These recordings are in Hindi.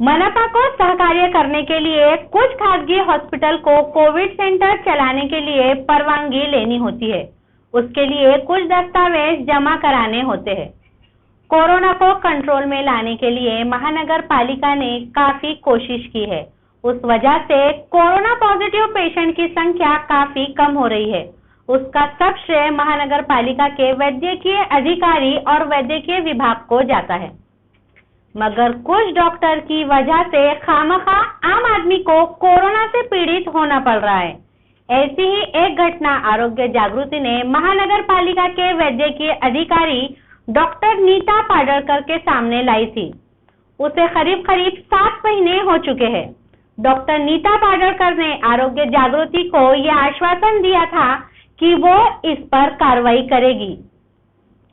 मनपा को सहकार्य करने के लिए कुछ खासगी हॉस्पिटल को कोविड सेंटर चलाने के लिए परवानगी लेनी होती है। उसके लिए कुछ दस्तावेज जमा कराने होते हैं। कोरोना को कंट्रोल में लाने के लिए महानगर पालिका ने काफी कोशिश की है। उस वजह से कोरोना पॉजिटिव पेशेंट की संख्या काफी कम हो रही है। उसका सब श्रेय महानगर पालिका के वैद्यकीय अधिकारी और वैद्यकीय विभाग को जाता है। मगर कुछ डॉक्टर की वजह से खामखा आम आदमी को कोरोना से पीड़ित होना पड़ रहा है। ऐसी ही एक घटना आरोग्य जागृति ने महानगर पालिका के वैद्यकीय अधिकारी डॉक्टर नीता पाडळकर के सामने लाई थी। उसे करीब 7 महीने हो चुके हैं। डॉक्टर नीता पाडळकर ने आरोग्य जागृति को यह आश्वासन दिया था कि वो इस पर कार्रवाई करेगी,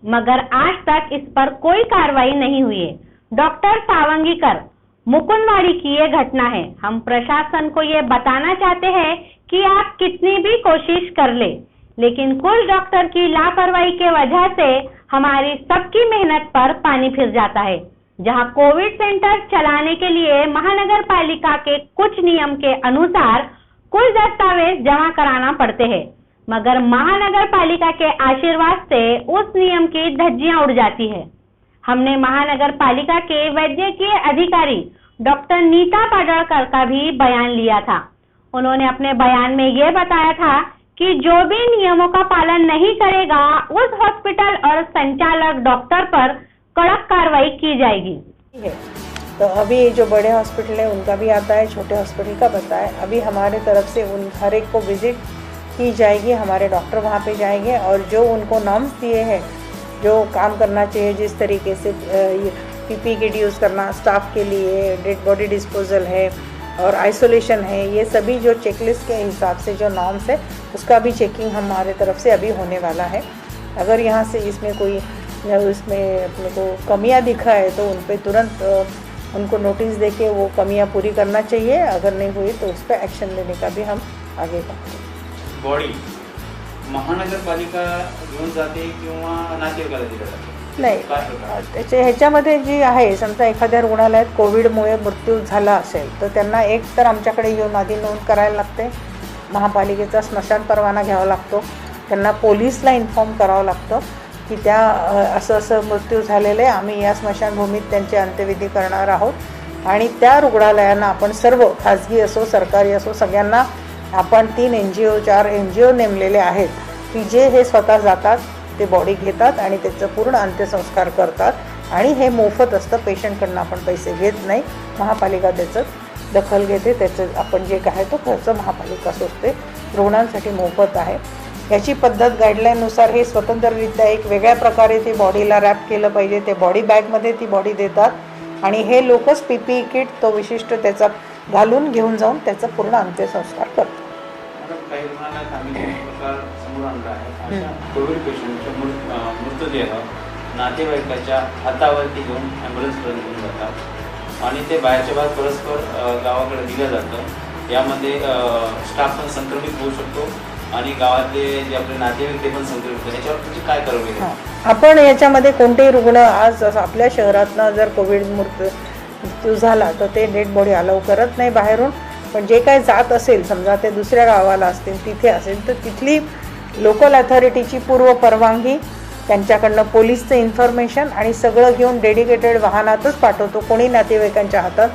मगर आज तक इस पर कोई कार्रवाई नहीं हुई है। डॉक्टर सावंगीकर मुकुंदवाड़ी की ये घटना है। हम प्रशासन को ये बताना चाहते हैं कि आप कितनी भी कोशिश कर ले, लेकिन कुछ डॉक्टर की लापरवाही के वजह से हमारी सबकी मेहनत पर पानी फिर जाता है। जहां कोविड सेंटर चलाने के लिए महानगर पालिका के कुछ नियम के अनुसार कुछ दस्तावेज जमा कराना पड़ते हैं, मगर महानगर पालिका के आशीर्वाद से उस नियम की धज्जियां उड़ जाती है। हमने महानगर पालिका के वैद्यकीय अधिकारी डॉक्टर नीता पाडळकर का भी बयान लिया था। उन्होंने अपने बयान में ये बताया था कि जो भी नियमों का पालन नहीं करेगा उस हॉस्पिटल और संचालक डॉक्टर पर कड़क कार्रवाई की जाएगी। तो अभी जो बड़े हॉस्पिटल है उनका भी आता है, छोटे हॉस्पिटल का बता है। अभी हमारे तरफ से उन हर एक को विजिट की जाएगी, हमारे डॉक्टर वहाँ पे जाएंगे और जो उनको नॉर्म्स दिए हैं, जो काम करना चाहिए, जिस तरीके से पीपी किट यूज़ करना स्टाफ के लिए, डेड बॉडी डिस्पोजल है और आइसोलेशन है, ये सभी जो चेकलिस्ट के हिसाब से जो नॉर्म्स है उसका भी चेकिंग हमारे तरफ से अभी होने वाला है। अगर यहाँ से इसमें कोई इसमें अपने को कमियाँ दिखा है तो उन पर तुरंत उनको नोटिस देके वो कमियाँ पूरी करना चाहिए। अगर नहीं हुई तो उस पर एक्शन लेने का भी हम आगे बढ़ेंगे। बॉडी महानगरपालिका घेऊन जाते किंवा नातेवाईकाला दिलं जातं? नाही, ह्याच्यामध्ये जी आहे, समजा एखाद्या रुग्णालयात कोविडमुळे मृत्यू झाला असेल तर त्यांना एक तर आमच्याकडे येऊन आधी नोंद करायला लागते, महापालिकेचा स्मशान परवाना घ्यावा लागतो, त्यांना पोलीसला इन्फॉर्म करावं लागतं की त्या असं मृत्यू झालेले, आम्ही या स्मशानभूमीत त्यांचे अंत्यविधी करणार आहोत। आणि त्या रुग्णालयांना आपण सर्व खाजगी असो सरकारी असो सगळ्यांना आपण 3 NGO 4 NGO नेमलेले आहेत की जे हे स्वतः जातात, ते बॉडी घेतात आणि त्याचं पूर्ण अंत्यसंस्कार करतात आणि हे मोफत असतं, पेशंटकडनं आपण पैसे घेत नाही, महापालिका त्याचं दखल घेते, त्याचं आपण जे काय तो खर्च महापालिका सोसते, रुग्णांसाठी मोफत आहे। याची पद्धत गाईडलाईननुसार हे स्वतंत्ररित्या एक वेगळ्या प्रकारे ती बॉडीला रॅप केलं पाहिजे, ते बॉडी बॅगमध्ये ती बॉडी देतात आणि हे लोकच PPE किट तो विशिष्ट त्याचा घालून घेऊन जाऊन त्याचा पूर्ण अंत्यसंस्कार करतात। काही रुग्णालयात आम्ही प्रकार समोर आणला आहे, कोविड पेशंटचा मृतदेह नातेवाईकाच्या हातावरती घेऊन ॲम्ब्युलन्सपर्यंत घेऊन जातात आणि ते बाहेरच्या बाहेर परस्पर गावाकडे दिलं जातं। यामध्ये स्टाफ पण संक्रमित होऊ शकतो आणि गावातले जे आपले नातेवाईक ते पण संक्रमित होतात। याच्यावर तुमची काय कारवाई आहे? आपण याच्यामध्ये कोणतेही रुग्ण आज आपल्या शहरातनं जर कोविड मृत्यू झाला तर ते डेड बॉडी अलाउ करत नाही बाहेरून, पण जे काही जात असेल, समजा ते दुसऱ्या गावाला असतील, तिथे असेल तर तिथली लोकल अथॉरिटीची पूर्व परवानगी, त्यांच्याकडनं पोलीसचं इन्फॉर्मेशन आणि सगळं घेऊन डेडिकेटेड वाहनातच पाठवतो, कोणी नातेवाईकांच्या हातात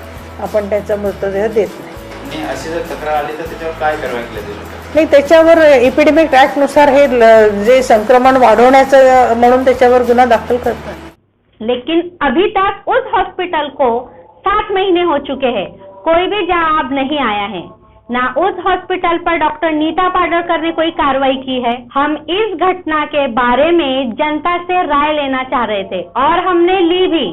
आपण त्याचा मृतदेह देत नाही। अशी जर तक्रार आली तर त्याच्यावर काय कारवाई केली जाईल? नाही, त्याच्यावर एपिडेमिक ॲक्टनुसार हे जे संक्रमण वाढवण्याचं म्हणून त्याच्यावर गुन्हा दाखल करतात। लेकिन अभी तक उस हॉस्पिटल को 7 महीने हो चुके हैं, कोई भी जवाब नहीं आया है। ना उस हॉस्पिटल पर डॉक्टर नीता पाडळकर ने कोई कार्रवाई की है। हम इस घटना के बारे में जनता से राय लेना चाह रहे थे और हमने ली भी।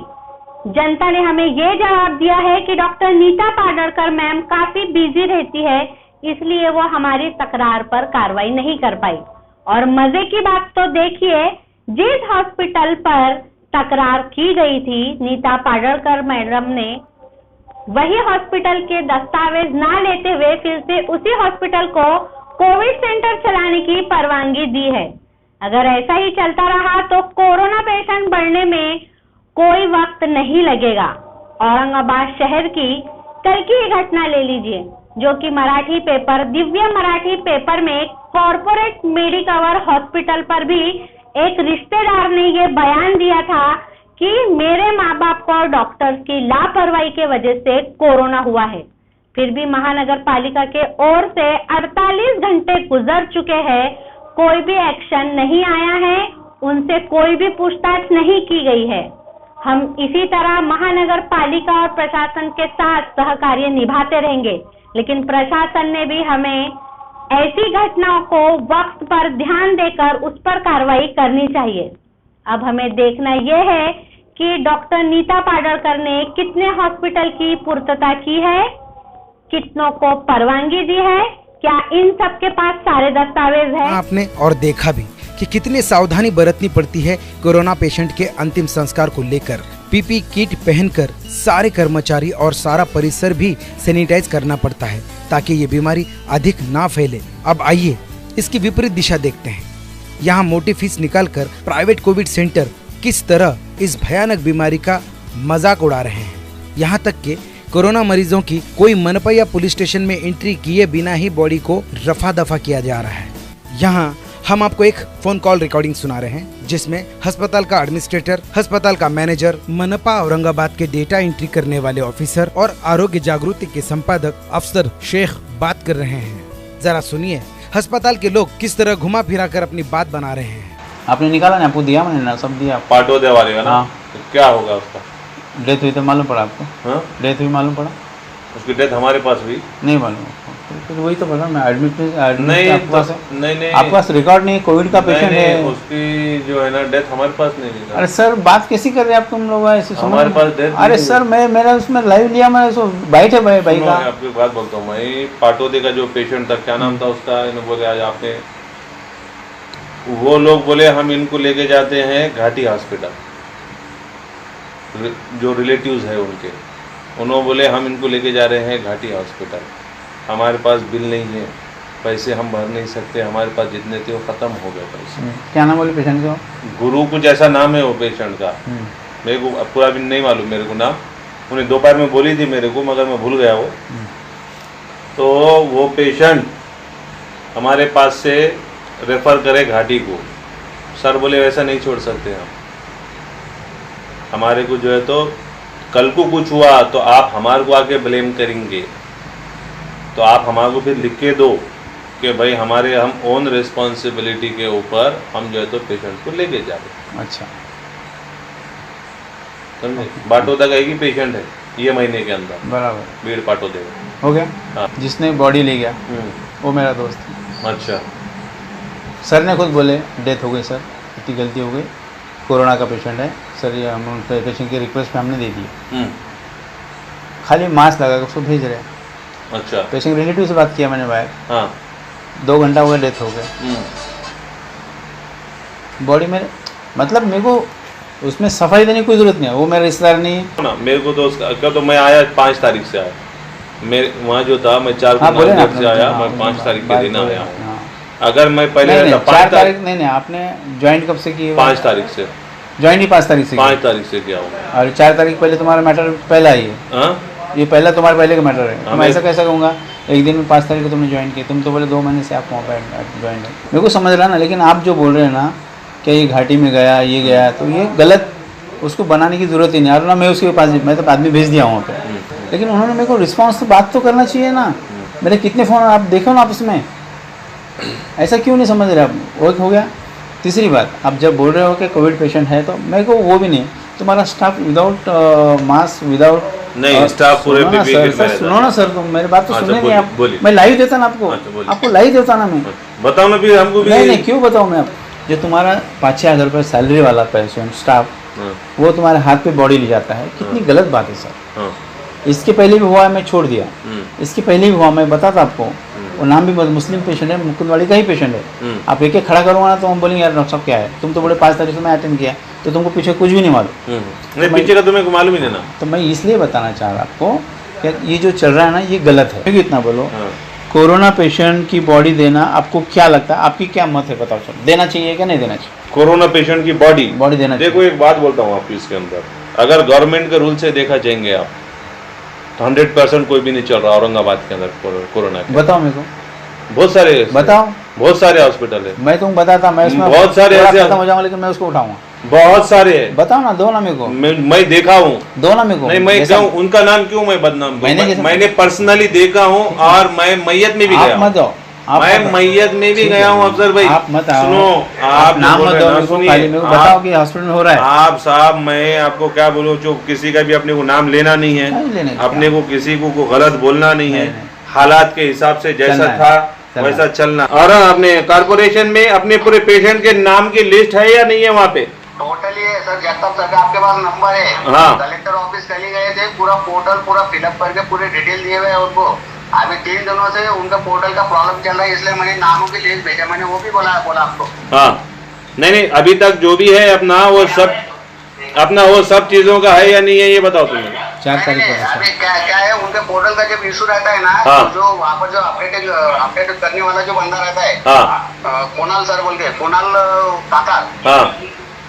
जनता ने हमें ये जवाब दिया है कि डॉक्टर नीता पाडळकर मैम काफी बिजी रहती है, इसलिए वो हमारी तकरार पर कार्रवाई नहीं कर पाई। और मजे की बात तो देखिए, जिस हॉस्पिटल पर तकरार की गई थी नीता पाडळकर मैडम ने, वही हॉस्पिटल के दस्तावेज ना लेते हुए फिर से उसी हॉस्पिटल को कोविड सेंटर चलाने की परवानगी दी है। अगर ऐसा ही चलता रहा तो कोरोना पेशेंट बढ़ने में कोई वक्त नहीं लगेगा। औरंगाबाद शहर की कल की घटना ले लीजिए, जो कि मराठी पेपर दिव्य मराठी पेपर में कॉर्पोरेट मेडिकवर हॉस्पिटल पर भी एक रिश्तेदार ने ये बयान दिया था कि मेरे माँ बाप को डॉक्टर्स की लापरवाही के वजह से कोरोना हुआ है। फिर भी महानगर पालिका के ओर से 48 घंटे गुजर चुके हैं, कोई भी एक्शन नहीं आया है, उनसे कोई भी पूछताछ नहीं की गई है। हम इसी तरह महानगर पालिका और प्रशासन के साथ सहकार्य निभाते रहेंगे, लेकिन प्रशासन ने भी हमें ऐसी घटनाओं को वक्त पर ध्यान देकर उस पर कार्रवाई करनी चाहिए। अब हमें देखना यह है कि डॉक्टर नीता पाडळकर ने कितने हॉस्पिटल की पूर्तता की है, कितनों को परवानगी दी है, क्या इन सब के पास सारे दस्तावेज है। आपने और देखा भी कि कितनी सावधानी बरतनी पड़ती है कोरोना पेशेंट के अंतिम संस्कार को लेकर। पीपी किट पहनकर सारे कर्मचारी और सारा परिसर भी सैनिटाइज करना पड़ता है ताकि ये बीमारी अधिक ना फैले। अब आइए इसकी विपरीत दिशा देखते हैं। यहाँ मोटी फीस निकालकर प्राइवेट कोविड सेंटर किस तरह इस भयानक बीमारी का मजाक उड़ा रहे हैं। यहाँ तक कि कोरोना मरीजों की कोई मनपा या पुलिस स्टेशन में एंट्री किए बिना ही बॉडी को रफा दफा किया जा रहा है। यहाँ हम आपको एक फोन कॉल रिकॉर्डिंग सुना रहे हैं जिसमें अस्पताल का एडमिनिस्ट्रेटर, अस्पताल का मैनेजर, मनपा औरंगाबाद के डेटा एंट्री करने वाले ऑफिसर और आरोग्य जागृति के संपादक अफसर शेख बात कर रहे हैं। जरा सुनिए अस्पताल के लोग किस तरह घुमा फिरा कर अपनी बात बना रहे हैं। आपने निकाला ना, आपको दिया मैंने ना, सब दिया। पाटोदे वाले का ना? हाँ। तो क्या होगा उसका? डेथ हुई तो मालूम पड़ा आपको? हाँ? डेथ हुई मालूम पड़ा? उसकी डेथ हमारे पास भी नहीं मालूम। फिर वही तो बोला मैं, एडमिट नहीं आपके पास है? नहीं आपके पास रिकॉर्ड नहीं, कोविड का पेशेंट है। उसकी जो है ना डेथ हमारे पास नहीं निकाला। अरे सर बात कैसी कर रहे हैं आप तुम लोग ऐसे? हमारे पास डेथ अरे सर मैं मेरा उसमें लाइव लिया, मैं बाइट है भाई का। आपकी बात बोलता हूँ मैं, पाटोदे का जो पेशेंट था, क्या नाम था उसका? इन्होंने बोले आज आपने, वो लोग बोले हम इनको लेके जाते हैं घाटी हॉस्पिटल, जो रिलेटिव्स है उनके, उन्होंने बोले हम इनको लेके जा रहे हैं घाटी हॉस्पिटल, हमारे पास बिल नहीं है, पैसे हम भर नहीं सकते, हमारे पास जितने थे वो ख़त्म हो गए पैसे। क्या नाम बोले पेशेंट का? गुरु कुछ ऐसा नाम है वो पेशेंट का, मेरे को पूरा भी नहीं मालूम मेरे को नाम, उन्हें दोपहर में बोली थी मेरे को मगर मैं भूल गया वो। तो वो पेशेंट हमारे पास से रेफ़र करे घाटी को। सर बोले वैसा नहीं छोड़ सकते हम, हमारे को जो है तो कल को कुछ हुआ तो आप हमारे को आके ब्लेम करेंगे, तो आप हमारे को फिर लिख के दो कि भाई हमारे हम ओन रिस्पॉन्सिबिलिटी के ऊपर हम जो है तो पेशेंट को लेके जा रहे हैं। अच्छा समझे? पाटोदा का एक ही पेशेंट है ये महीने के अंदर, बराबर, बीड़ पाटोदे हो गया। हाँ। जिसने बॉडी ले गया वो मेरा दोस्त है। अच्छा, सर ने खुद बोले डेथ हो गई सर, इतनी गलती हो गई, कोरोना का पेशेंट है सर, ये हम पेशेंट की रिक्वेस्ट पे हमने दे दी। खाली मास्क लगा कर उसको भेज रहे हैं। अच्छा, पेशेंट रिलेटिव से बात किया मैंने बाहर। हाँ 2 घंटा हुआ डेथ हो गया। बॉडी में मतलब मेरे को उसमें सफाई देने की कोई जरूरत नहीं है, वो मेरा रिश्तेदार नहीं है ना मेरे को तो उसका क्या, तो मैं आया 5 तारीख से आया, मेरे वहाँ जो था मैं 4 हाँ, बोले ना से आया, मैं 5 तारीख के दिन आया हूँ। अगर मैं नहीं, पहले नहीं, 5 4 तारीख नहीं, आपने ज्वाइन कब से की? 5 तारीख से ज्वाइन ही 5 तारीख से 5 तारीख से किया हूँ। और 4 तारीख पहले तुम्हारा मैटर पहला ही है। हाँ? ये पहला तुम्हारे पहले का मैटर है। हाँ, मैं ऐसा कैसा कहूँगा एक दिन में 5 तारीख को तुमने ज्वाइन किया, तुम तो बोले 2 महीने से आप वहाँ पर ज्वाइन है। मेरे को समझ रहा ना, लेकिन आप जो बोल रहे हैं ना कि ये घाटी में गया, ये गया, तो ये गलत, उसको बनाने की जरूरत ही नहीं। और ना मैं उसके पास, मैं तो आदमी भेज दिया वहाँ पे, लेकिन उन्होंने मेरे को रिस्पॉन्स तो बात तो करना चाहिए ना। मेरे कितने फ़ोन आप देखो ना आपस में, ऐसा क्यों नहीं समझ रहे आप? वो हो गया। तीसरी बात, आप जब बोल रहे हो कि कोविड पेशेंट है, तो मेरे को वो भी नहीं, तुम्हारा स्टाफ विदाउट मास्क, विदाउट नहीं, स्टाफ पूरे पीपीई किट में सुनो ना सर, तुम मेरी बात तो सुने नहीं आप। बोलिए। मैं लाइव देता ना आपको, आपको लाइव देता ना मैं। बताओ ना फिर हमको भी। नहीं, क्यों बताऊँ मैं? आप जो तुम्हारा 5-6 हज़ार रुपये सैलरी वाला पेशेंट स्टाफ, वो तुम्हारे हाथ पे बॉडी ले जाता है, कितनी गलत बात है सर। इसके पहले भी हुआ है, मैं छोड़ दिया। इसके पहले भी हुआ, मैं बताता आपको, वो नाम भी मुस्लिम पेशेंट है, मुकुंदवाड़ी का ही पेशेंट है। आप एक खड़ा करूँगा ना तो हम बोलेंगे यार डॉक्टर साहब क्या है, तुम तो बड़े 5 तारीख से मैं अटेंड किया, तो तुमको पीछे कुछ भी नहीं मालूम। नहीं, पीछे का तुम्हें मालूम ही नहीं ना। तो मैं इसलिए बताना चाह रहा आपको कि ये जो चल रहा है ना, ये गलत है। इतना बोलो, कोरोना पेशेंट की बॉडी देना आपको क्या लगता है, आपकी क्या मत है, बताओ सर, देना चाहिए क्या नहीं देना चाहिए? कोरोना पेशेंट की बॉडी देना चाहिए। देखो एक बात बोलता हूँ आपको, इसके अंदर अगर गवर्नमेंट के रूल से देखा जाएंगे आप तो 100% कोई भी नहीं चल रहा औरंगाबाद के अंदर कोरोना के। बताओ मेरे को, बहुत सारे, बताओ, बहुत सारे हॉस्पिटल है। मैं तुमको बताता, मैं उसमें बहुत सारे ऐसे खत्म हो जाऊंगा लेकिन मैं उसको उठाऊंगा। बहुत सारे है। बताओ ना, दो ना मेरे को, मैं देखा हूँ। दो ना मेरे को। नहीं, मैं क्यों उनका नाम क्यों मैं बदनाम करूं? मैंने पर्सनली देखा हूँ और मैं मैयत में भी गया हूँ। मत जाओ, मैं मैयत में भी गया हूँ अफसर भाई। आप मत आओ, सुनो, आप नाम मत दो, खाली मेरे को बताओ कि हॉस्पिटल में हो रहा है। आप साहब, मैं आपको क्या बोलूं, जो किसी का भी अपने को नाम लेना नहीं है, अपने को किसी को गलत बोलना नहीं है। हालात के हिसाब से जैसा था वैसा चलना। और अपने कॉर्पोरेशन में अपने पूरे पेशेंट के नाम की लिस्ट है या नहीं है वहाँ पे? टोटली है सर, जगताप सर का आपके पास नंबर है। हाँ। कलेक्टर ऑफिस कल ही गए थे, पूरा पोर्टल पूरा फिलअप करके पूरे डिटेल दिए हुए हैं उनको। अभी 3 दिनों से उनका पोर्टल का प्रॉब्लम चल रहा है, इसलिए मैंने नामों की लिस्ट भेजा। मैंने वो भी बोला आपको। हाँ, नहीं, अभी तक जो भी है अपना वो सब चीजों का है या नहीं है, ये बताओ तुम्हें। 4 तारीख को अभी क्या है, उनके पोर्टल का जब इशू रहता है ना, हाँ। तो जो वहाँ पर जो अपडेट करने वाला जो बंदा रहता है, हाँ। कुणाल सर बोल के, कुणाल काका, हाँ,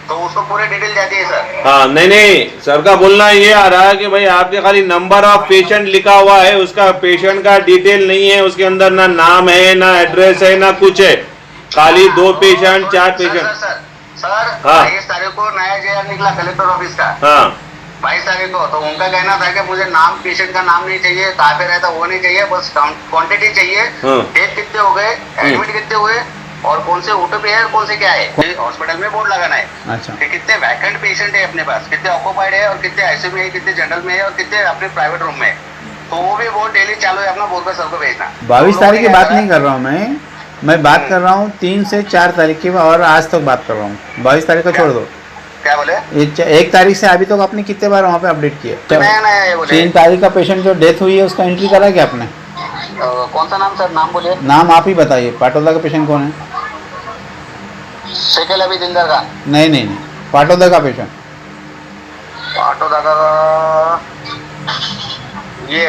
तो उसको पूरी डिटेल जाती है सर। हाँ, नहीं, सर का बोलना ये आ रहा है कि भाई आपके खाली नंबर ऑफ पेशेंट लिखा हुआ है, उसका पेशेंट का डिटेल नहीं है, उसके अंदर ना नाम है, ना एड्रेस है, ना कुछ है, खाली 2 पेशेंट 4 पेशेंट। सर, 22 तारीख को नया जेआर निकला कलेक्टर ऑफिस का। हाँ। 22 तारीख को, तो उनका कहना था कि मुझे नाम, पेशेंट का नाम नहीं चाहिए, कहाँ पे रहता वो नहीं चाहिए, बस क्वांटिटी चाहिए, डेट कितने हो गए, एडमिट कितने हुए, और कौन से ओटो पे है, कौन से क्या है। हॉस्पिटल में बोर्ड लगाना है। अच्छा। कि कितने वैकेंट पेशेंट है अपने पास, कितने ऑक्यूपाइड है, और कितने आईसीयू में है, कितने जनरल में है, और कितने अपने प्राइवेट रूम में है। तो वो भी बोर्ड डेली चालू है अपना, बोर्ड पे सबको भेजना। 22 तारीख की बात नहीं कर रहा हूँ मैं बात कर रहा हूँ 3 से 4 तारीख की, और आज तक बात कर रहा हूँ। 22 तारीख को छोड़ दो। क्या बोले? 1 तारीख से अभी तक आपने कितने बार वहाँ पे अपडेट किया? 3 तारीख का पेशेंट जो डेथ हुई है उसका एंट्री करा क्या आपने? कौन सा नाम सर, नाम बोलिए। नाम आप ही बताइए। पाटोदा का पेशेंट कौन है? शेखल अभी दिलदार का। नहीं, पाटोदा का पेशेंट। पाटोदा का ये,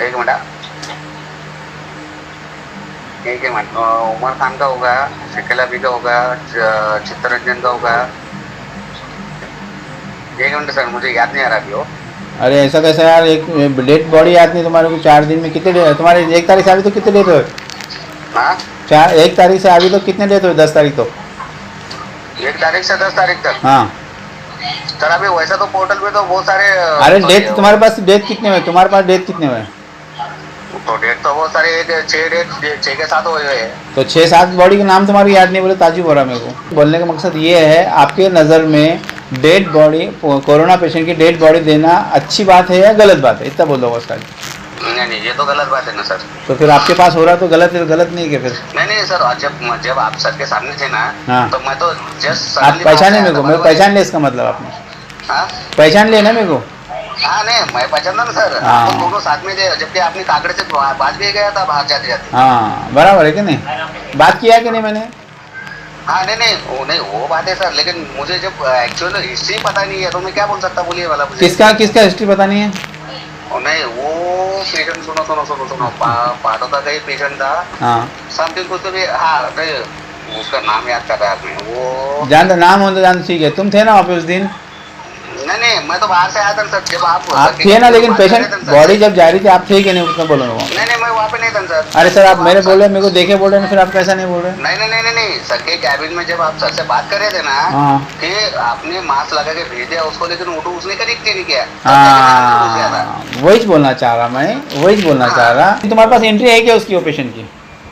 एक मिनट, उमर खान का होगा, शेखल अभी का होगा, चित्तरंजन का होगा। एक मिनट सर, मुझे याद नहीं आ रहा अभी। अरे ऐसा कैसा यार, एक डेड बॉडी याद नहीं तुम्हारे को? 4 दिन में कितने तुम्हारे 1 तारीख से अभी तो कितने डेथ हुए? हाँ, 1 तारीख से अभी तो कितने डेथ हुए? 10 तारीख तो 1 तारीख से 10 तारीख तक। हाँ सर, अभी वैसा तो पोर्टल पे तो बहुत सारे। अरे डेथ तुम्हारे पास डेथ कितने हुए? तुम्हारे पास डेथ कितने हुए? तो डेट तो बहुत सारे, 6 के 7 हुए हैं। तो 6-7 बॉडी के नाम तुम्हारे याद नहीं, बोले ताजुब हो रहा मेरे को। बोलने का मकसद ये है, आपके नज़र में डेड बॉडी, कोरोना पेशेंट की डेड बॉडी देना अच्छी बात है या गलत बात है? इतना बोल दो बस। नहीं, ये तो गलत बात है ना सर। तो फिर आपके पास हो रहा तो गलत नहीं क्या फिर? नहीं सर, जब आप सर के सामने थे ना, हाँ। तो मैं तो जस्ट आप पहचाने मेरे को? मैं पहचान ले, इसका मतलब आपने पहचान ले ना मेरे को? हाँ, नहीं, मैं पहचानता ना सर। हाँ। तो दोनों साथ में थे, जबकि आपने काकड़े से बात भी गया था बाहर जाते जाते। हाँ, बराबर है कि नहीं? बात किया कि नहीं मैंने? हाँ, नहीं, वो बात है सर, लेकिन मुझे जब एक्चुअल हिस्ट्री पता नहीं है तो मैं क्या बोल सकता, बोलिए वाला मुझे। किसका हिस्ट्री पता नहीं है? नहीं, वो पेशेंट सुनो, पाटोदा का ही पेशेंट था। हाँ, समथिंग कुछ तो भी। हाँ, नहीं, उसका नाम याद कर रहा है आपने, वो जानते नाम हो तो जानते, ठीक है। तुम थे ना वहाँ पे उस दिन? नहीं, मैं तो बाहर से आया था सर, जब आप थे ना, लेकिन पेशेंट बॉडी जब जा रही थी आप थे कि नहीं, उतना बोलो। नहीं, मैं वहाँ पे नहीं था सर। अरे सर, आप मेरे बोल रहे, मेरे को देखे बोल रहे हैं, फिर आप कैसा नहीं बोल रहे? नहीं, सर के कैबिन में जब आप सर से बात कर रहे थे ना, हाँ। कि आपने मास्क लगा के भेज दिया उसको, लेकिन वो तो उसने कनेक्ट नहीं किया। हाँ, वही बोलना चाह रहा। तुम्हारे पास एंट्री है क्या उसकी, पेशेंट की?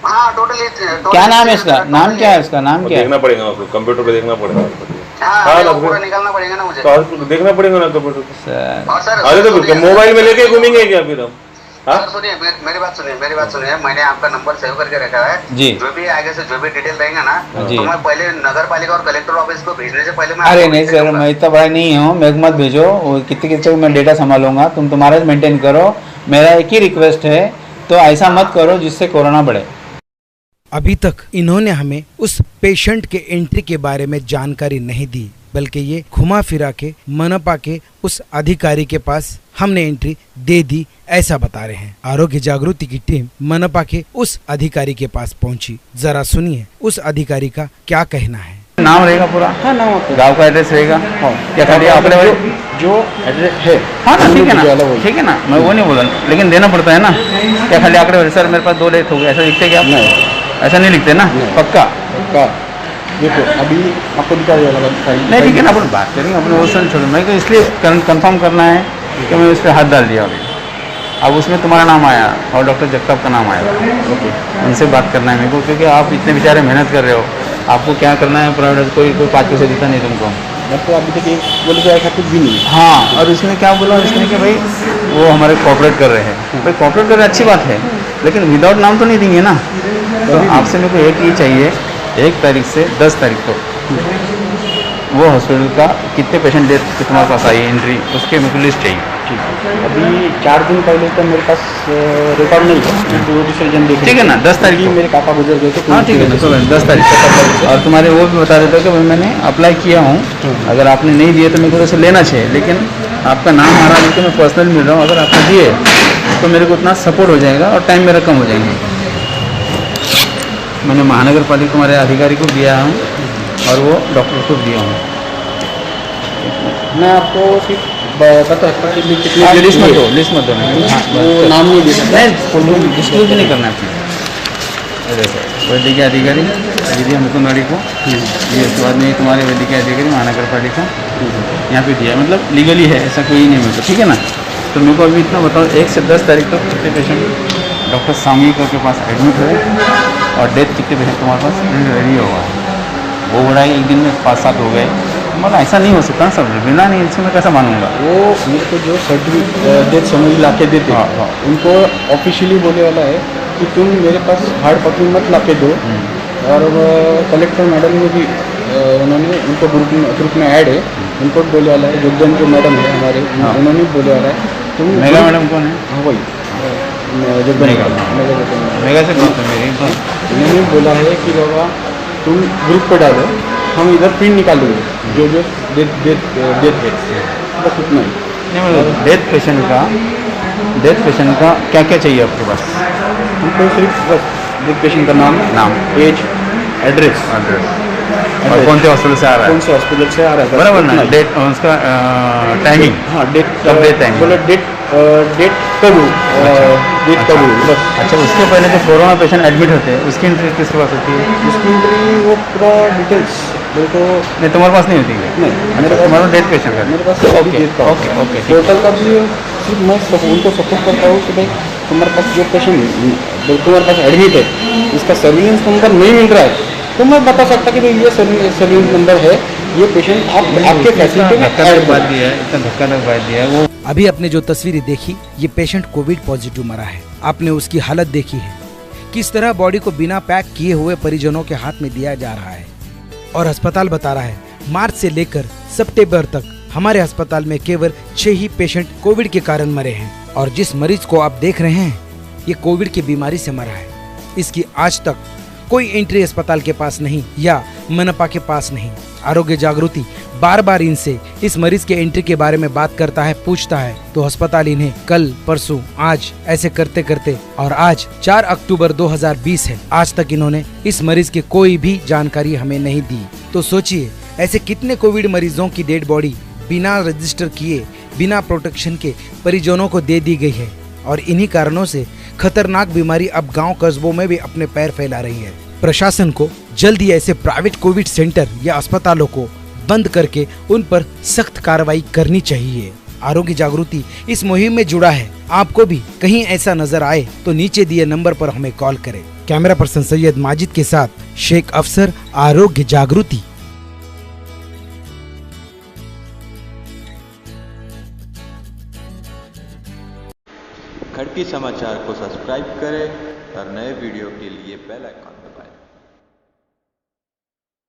हाँ, टोटली। क्या नाम है इसका? नाम क्या है उसका? नाम क्या है? देखना पड़ेगा आपको, कंप्यूटर पे देखना पड़ेगा। हाँ, पूरा निकालना पड़ेगा ना मुझे। तो देखना पड़ेगा ना कंप्यूटर पे। और सर, अरे तो मोबाइल में लेके घूमेंगे क्या फिर हम? सर सुनिए, मेरी बात सुनिए। मैंने आपका नंबर सेव करके रखा है जी। जो भी आगे से जो भी डिटेल रहेगा ना, जी। तो मैं पहले नगर पालिका और कलेक्टर ऑफिस को भेजने से पहले मैं। अरे नहीं सर, मैं इतना बड़ा नहीं हूँ, मेरे को मत भेजो। कितने मैं डेटा संभालूंगा, तुम तुम्हारा मेंटेन करो। मेरा एक ही रिक्वेस्ट है, तो ऐसा मत करो जिससे कोरोना बढ़े। अभी तक इन्होंने हमें उस पेशेंट के एंट्री के बारे में जानकारी नहीं दी, बल्कि ये घुमा फिरा के मनपा के उस अधिकारी के पास हमने एंट्री दे दी ऐसा बता रहे हैं। आरोग्य जागृति की टीम मनपा के उस अधिकारी के पास पहुंची। जरा सुनिए उस अधिकारी का क्या कहना है। नाम रहेगा पूरा? हाँ, नाम आपका गांव का एड्रेस रहेगा? हाँ, या खाली आंकड़े वाले? जो एड्रेस है, हाँ ना, ठीक है ना, वाला वही। ठीक है ना, मैं वो नहीं बोला, लेकिन देना पड़ता है ना। क्या खाली आंकड़े वाले, सर मेरे पास 2 डेथ हो गए, ऐसा लिखते क्या आप? नहीं, ऐसा नहीं लिखते ना? पक्का? का देखो अभी आपको दिखा देगा नहीं, ठीक है ना, अपन बात करेंगे, अपने वो सुन छोड़ो। मैं इसलिए कंफर्म करना है कि मैं उस पर हाथ डाल दिया अभी। अब उसमें तुम्हारा नाम आया और डॉक्टर जगताप का नाम आया। ओके, उनसे बात करना है मेरे को, क्योंकि आप इतने बेचारे मेहनत कर रहे हो। आपको क्या करना है, प्राइवेट कोई 5 पैसे देता नहीं तुमको। तो अभी तक एक बोले कि ऐसा कुछ भी नहीं। हाँ, और इसने क्या बोला, इसने कि भाई वो हमारे कॉपरेट कर रहे हैं। भाई कॉपरेट कर रहे अच्छी बात है, लेकिन विदाउट नाम तो नहीं देंगे ना। तो आपसे मेरे को एक ही चाहिए, 1 तारीख से 10 तारीख को वो हॉस्पिटल का कितने पेशेंट डेथ के तुम्हारे पास आई एंट्री, उसके मेरे को लिस्ट चाहिए। ठीक है, अभी 4 दिन पहले तो मेरे पास रिकॉर्ड नहीं है, तो डिसीजन देख। ठीक है ना, 10 तारीख मेरे पापा गुजर गए थे। हाँ ठीक है ना, तो 10 तारीख को। और तुम्हारे वो भी बता देते हो कि भाई मैंने अप्लाई किया हूँ, अगर आपने नहीं दिए तो मेरे को तो लेना चाहिए, लेकिन आपका नाम आ रहा है, मैं पर्सनल मिल रहा हूँ। अगर आपने दिए तो मेरे को उतना सपोर्ट हो जाएगा और टाइम मेरा कम हो जाएंगे। मैंने महानगर पालिका हमारे अधिकारी को दिया हूँ और वो डॉक्टर को दिया हूँ। मैं आपको सिर्फ बता सकता हूँ कि कितने लिस्ट मत दो, लिस्ट मत दो। वो नाम नहीं दे सकता, डिस्क्लोज नहीं करना है अपने। देखो वैद्यकीय अधिकारी दीदी मुकुंदवाड़ी को, ये उसके बाद में तुम्हारे वैद्यकीय अधिकारी महानगर पालिका यहाँ पे दिया, मतलब लीगली है, ऐसा कोई नहीं मिलता। ठीक है ना, तो मेरे को अभी इतना बताओ, 1 से 10 तारीख तक कितने पेशेंट डॉक्टर सामयिकर के पास एडमिट हुए और डेथ कितने पेशेंट तुम्हारे पास रेडी हुआ है? वो बोला है 1 दिन में 5-7 हो गए। मतलब ऐसा नहीं हो सकता ना सर, बिना नहीं इससे मैं कैसा मानूंगा? वो मेरे को जो सर्टिफिकेट डेथ समझ ला के देते, हाँ। उनको ऑफिशियली बोले वाला है कि तुम मेरे पास हार्ड कॉपी मत ला के दो। और कलेक्टर मैडम ने भी उन्होंने उनको ग्रुप में ऐड है, उनको बोले वाला है, जोगजन जो मैडम है हमारे, उन्होंने बोले वाला है तुम। मेगा मैडम कौन है? हाँ वही जोगजन मेगा से बात है मेरी। उन्होंने बोला है कि बाबा तुम ग्रुप पे डालो, हम इधर प्रिंट निकालेंगे जो जो डेथ है, बस उतना ही। नहीं मतलब डेथ पेशेंट का क्या क्या चाहिए आपके पास? हमको सिर्फ बस डेथ पेशेंट का नाम, एज, एड्रेस और कौन से हॉस्पिटल से आ रहा है, कौन से हॉस्पिटल से आ रहा है, बराबर ना, डेट उसका टाइमिंग। हाँ, डेट टाइम बोला, डेट कब हुई बस। अच्छा, उसके पहले जो कोरोना पेशेंट एडमिट होते हैं उसकी एंट्री किसके पास होती है? उसकी एंट्री वो पूरा डिटेल्स मेरे को नहीं, तुम्हारे पास नहीं होती है? नहीं, अच्छा, तुम्हारा डेथ पेशेंट का मेरे पास ओके ओके। पोर्टल का भी सिर्फ मैं उनको सपोर्ट करता हूँ कि भाई तुम्हारे पास जो पेशेंट तुम्हारे पास एडमिट है, इसका सर्विलेंस नंबर नहीं मिल रहा है, तो मैं बता सकता कि भाई ये सर्विलेंस नंबर है, ये पेशेंट आपके फैसिलिटी में ऐड बात दिया है, इतना धक्का बात दिया है। वो अभी आपने जो तस्वीरें देखी, ये पेशेंट कोविड पॉजिटिव मरा है। आपने उसकी हालत देखी है, किस तरह बॉडी को बिना पैक किए हुए परिजनों के हाथ में दिया जा रहा है। और अस्पताल बता रहा है मार्च से लेकर सितंबर तक हमारे अस्पताल में केवल 6 ही पेशेंट कोविड के कारण मरे हैं। और जिस मरीज को आप देख रहे हैं, ये कोविड की बीमारी से मरा है। इसकी आज तक कोई एंट्री अस्पताल के पास नहीं या मनपा के पास नहीं। आरोग्य जागृति बार बार इनसे इस मरीज के एंट्री के बारे में बात करता है, पूछता है, तो अस्पताल इन्हें कल, परसों, आज ऐसे करते करते, और आज 4 अक्टूबर 2020 है, आज तक इन्होंने इस मरीज की कोई भी जानकारी हमें नहीं दी। तो सोचिए, ऐसे कितने कोविड मरीजों की डेड बॉडी बिना रजिस्टर किए, बिना प्रोटेक्शन के परिजनों को दे दी गई है। और इन्हीं कारणों से खतरनाक बीमारी अब गांव कस्बों में भी अपने पैर फैला रही है। प्रशासन को जल्दी ऐसे प्राइवेट कोविड सेंटर या अस्पतालों को बंद करके उन पर सख्त कार्रवाई करनी चाहिए। आरोग्य जागृति इस मुहिम में जुड़ा है। आपको भी कहीं ऐसा नजर आए तो नीचे दिए नंबर पर हमें कॉल करें। कैमरा पर्सन सैयद माजिद के साथ शेख अफसर, आरोग्य जागृति। खड़की समाचार को सब्सक्राइब करें और नए वीडियो के लिए बेल आइकन